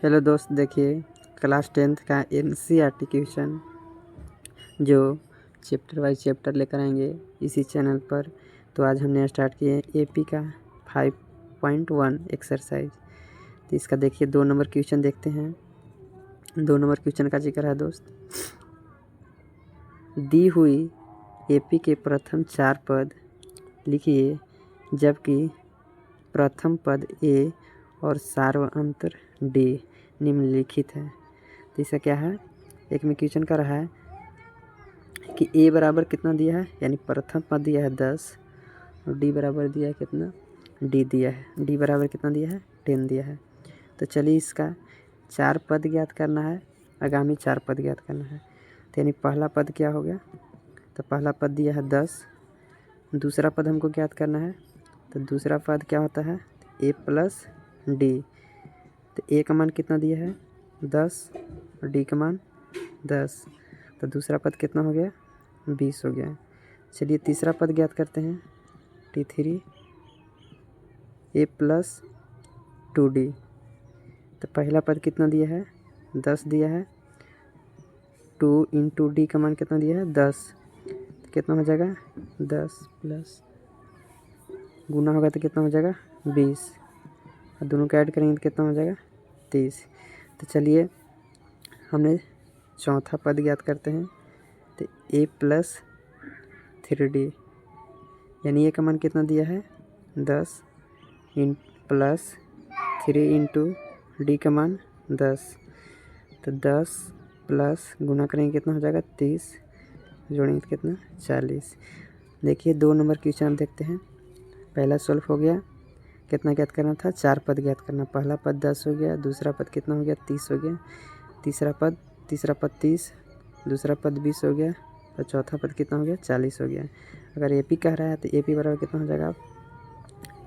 Hello दोस्त, देखिए class 10th का NCERT क्वेश्चन जो चैप्टर वाइज चैप्टर लेकर आएंगे इसी चैनल पर। तो आज हमने स्टार्ट किए AP का 5.1 एक्सरसाइज। तो इसका देखिए 2 नंबर क्वेश्चन देखते हैं। 2 नंबर क्वेश्चन का जिक्र है दोस्त। दी हुई AP के प्रथम 4 पद लिखिए जबकि प्रथम पद A और सार्वअंतर D निम्नलिखित है। तो इसका क्या है, एक में क्वेश्चन कर रहा है कि A बराबर कितना दिया है, यानी प्रथम पद दिया है 10 और D बराबर दिया है कितना, D दिया है। D बराबर कितना दिया है, 10 दिया है। तो चलिए इसका 4 पद ज्ञात करना है, आगामी 4 पद ज्ञात करना है। तो यानी पहला पद क्या हो गया, तो पहला पद दिया है 10, दूसरा पद हमको ज्ञात करना है। तो दूसरा पद क्या होता है, A प्लस D। तो A का मान कितना दिया है 10 और D का मान 10, तो दूसरा पद कितना हो गया, 20 हो गया। चलिए तीसरा पद ज्ञात करते हैं, T3 A प्लस 2D। तो पहला पद कितना दिया है, 10 दिया है, 2 इंटू D का मान कितना दिया है 10, तो कितना हो जाएगा 10 प्लस गुना होगा तो कितना हो जाएगा 20, और दोनों को ऐड करेंगे तो कितना हो जाएगा 30। तो चलिए हमने चौथा पद ज्ञात करते हैं। तो A प्लस 3D, यानी A का मान कितना दिया है 10 इन प्लस 3 इंटू D का मान 10, तो 10 प्लस गुना करेंगे कितना हो जाएगा 30, जोड़ेंगे तो कितना 40। देखिए 2 नंबर क्वेश्चन देखते हैं। पहला सॉल्व हो गया, कितना ज्ञात करना था, 4 पद ज्ञात करना। पहला पद 10 हो गया, दूसरा पद कितना हो गया 30 हो गया, तीसरा पद 30, दूसरा पद 20 हो गया, और चौथा पद कितना हो गया 40 हो गया। अगर AP कह रहा है तो AP बराबर कितना हो जाएगा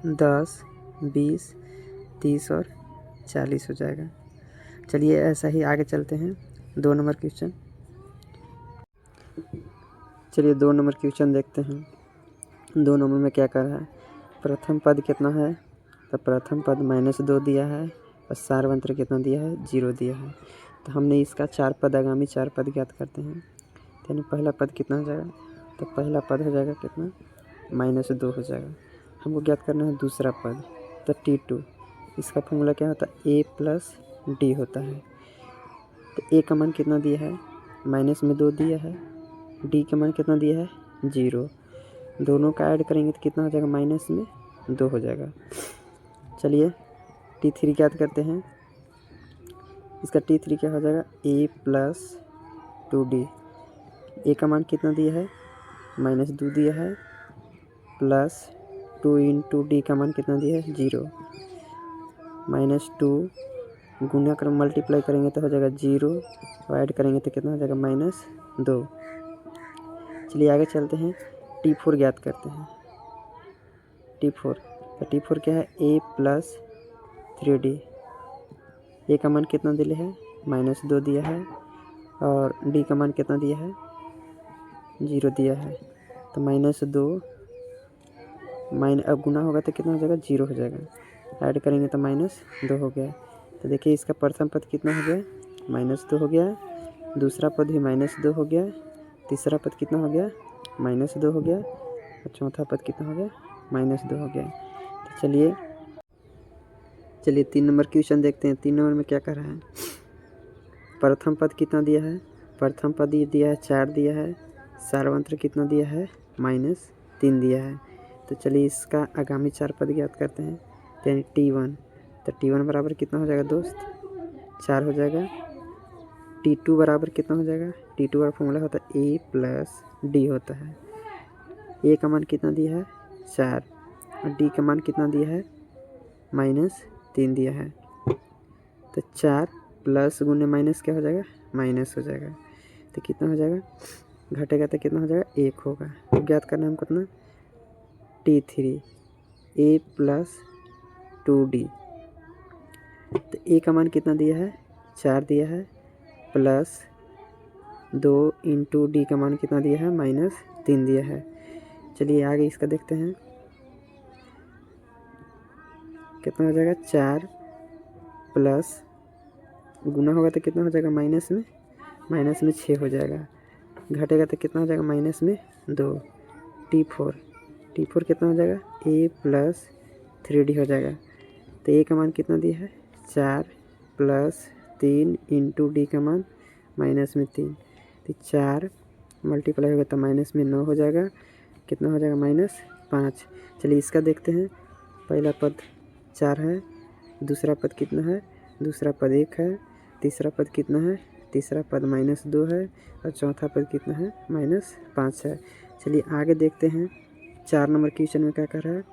10, 20, 30 और 40 हो जाएगा। चलिए ऐसा ही आगे चलते हैं 2 नंबर क्वेश्चन। चलिए 2 नंबर क्वेश्चन देखते हैं। 2 नंबर में क्या कर रहा है, प्रथम पद कितना है, तो प्रथम पद -2 दिया है और सार्वंत्र कितना दिया है 0 दिया है। तो हमने इसका 4 पद आगामी 4 पद ज्ञात करते हैं। यानी पहला पद कितना हो जाएगा, तो पहला पद हो जाएगा कितना -2 हो जाएगा। हमको ज्ञात करना है दूसरा पद, तो T2। इसका फॉर्मूला क्या होता है, A प्लस D होता है। तो A का मान कितना दिया है, -2 दिया है, D का मान कितना दिया है 0, दोनों का ऐड करेंगे तो कितना हो जाएगा -2 हो जाएगा। चलिए T3 ज्ञात करते हैं। इसका T3 क्या हो जाएगा, A प्लस 2D। A का मान कितना दिया है -2 दिया है, प्लस 2 इंटू D का मान कितना दिया है 0, -2 गुना कर मल्टीप्लाई करेंगे तो हो जाएगा 0, और ऐड करेंगे तो कितना हो जाएगा -2। चलिए आगे चलते हैं, T4 ज्ञात करते हैं। T4, तो T4 क्या है, A प्लस 3D। A का मान कितना दिया है -2 दिया है, और D का मान कितना दिया है 0 दिया है। तो -2 अब गुना होगा तो कितना हो जाएगा 0 हो जाएगा, ऐड करेंगे तो -2 हो गया। तो देखिए इसका प्रथम पद कितना हो गया -2 हो गया, दूसरा पद भी -2 हो गया, तीसरा पद कितना हो गया -2 हो गया, और चौथा पद कितना हो गया -2 हो गया। तो चलिए 3 नंबर क्वेश्चन देखते हैं। 3 नंबर में क्या कर रहा है, प्रथम पद कितना दिया है, प्रथम पद ये दिया है 4 दिया है, सार्वंत्र कितना दिया है -3 दिया है। तो चलिए इसका आगामी 4 पद ज्ञात करते हैं। तो यानी T1, तो T1 बराबर कितना हो जाएगा दोस्त 4 हो जाएगा। T2 बराबर कितना हो जाएगा, T2 का फॉर्मूला होता है A प्लस D होता है। A का मान कितना दिया है 4, और D का मान कितना दिया है -3 दिया है। तो 4 प्लस गुने माइनस क्या हो जाएगा, माइनस हो जाएगा। तो कितना हो जाएगा, घटेगा तो कितना हो जाएगा 1 होगा। तो ज्ञात करना है हमको कितना, T3 A प्लस 2D। तो A का मान कितना दिया है 4 दिया है, प्लस 2 इंटू D का मान कितना दिया है -3 दिया है। चलिए आगे इसका देखते हैं, कितना हो जाएगा 4 प्लस गुना होगा तो कितना हो जाएगा माइनस में 6 हो जाएगा। घटेगा तो कितना हो जाएगा माइनस में 2। T4 कितना हो जाएगा a प्लस 3d हो जाएगा। तो a का मान कितना दिया है 4 प्लस 3 इंटू डी का मान माइनस में 3। तो 4 मल्टीप्लाई होगा तो माइनस में 9 हो जाएगा। कितना हो जाएगा -5। चलिए इसका देखते हैं। पहला पद 4 है, दूसरा पद कितना है, दूसरा पद 1 है, तीसरा पद कितना है, तीसरा पद -2 है और चौथा पद कितना है -5 है। चलिए आगे देखते हैं 4 नंबर क्वेश्चन में क्या कर रहा है।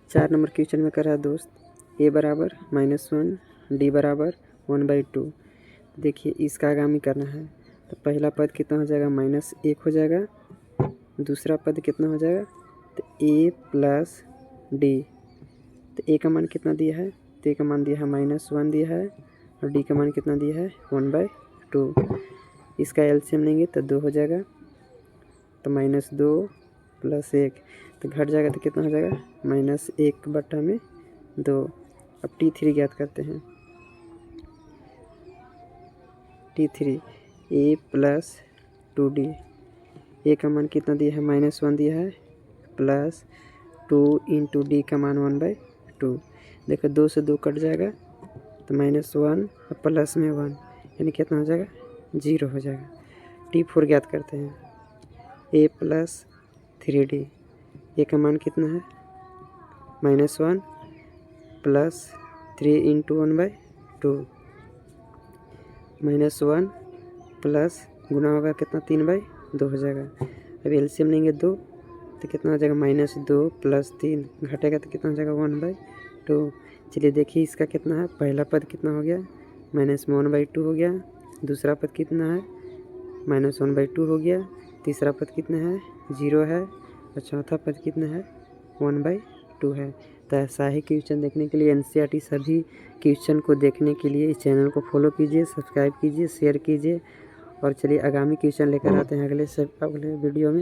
4 नंबर क्वेश्चन में कर रहा है दोस्त a बराबर -1 d बराबर 1/2। देखिए इसका आगामी करना है। तो पहला पद कितना हो जाएगा -1 हो जाएगा, दूसरा पद कितना हो जाएगा तो a प्लस d। तो a का मान कितना दिया है, तो a का मान दिया है -1 दिया है और d का मान कितना दिया है 1/2। इसका एलसीएम लेंगे तो 2 हो जाएगा। तो -2 प्लस 1 तो घट जाएगा तो कितना हो जाएगा -1/2। अब T3 ज्ञात करते हैं। T3 a plus 2d। a का मान कितना दिया है -1 दिया है प्लस 2 इंटू डी का मान 1/2। देखो 2 से 2 कट जाएगा तो -1 और प्लस में 1 यानी कितना हो जाएगा 0 हो जाएगा। T4 ज्ञात करते हैं। a plus 3d। a का मान कितना है -1 प्लस 3 इंटू 1/2 -1 प्लस गुना होगा कितना 3/2 हो जाएगा। अब एलसीएम लेंगे 2 तो कितना हो जाएगा -2 प्लस 3 घटेगा तो कितना हो जाएगा 1/2। चलिए देखिए इसका कितना है। पहला पद कितना हो गया -1/2 हो गया, दूसरा पद कितना है -1/2 हो गया, तीसरा पद कितना है 0 है और चौथा पद कितना है 1/2 है। तो ऐसा ही क्वेश्चन देखने के लिए एनसीईआरटी सभी क्वेश्चन को देखने के लिए इस चैनल को फॉलो कीजिए, सब्सक्राइब कीजिए, शेयर कीजिए। और चलिए आगामी क्वेश्चन लेकर आते हैं अगले वीडियो में।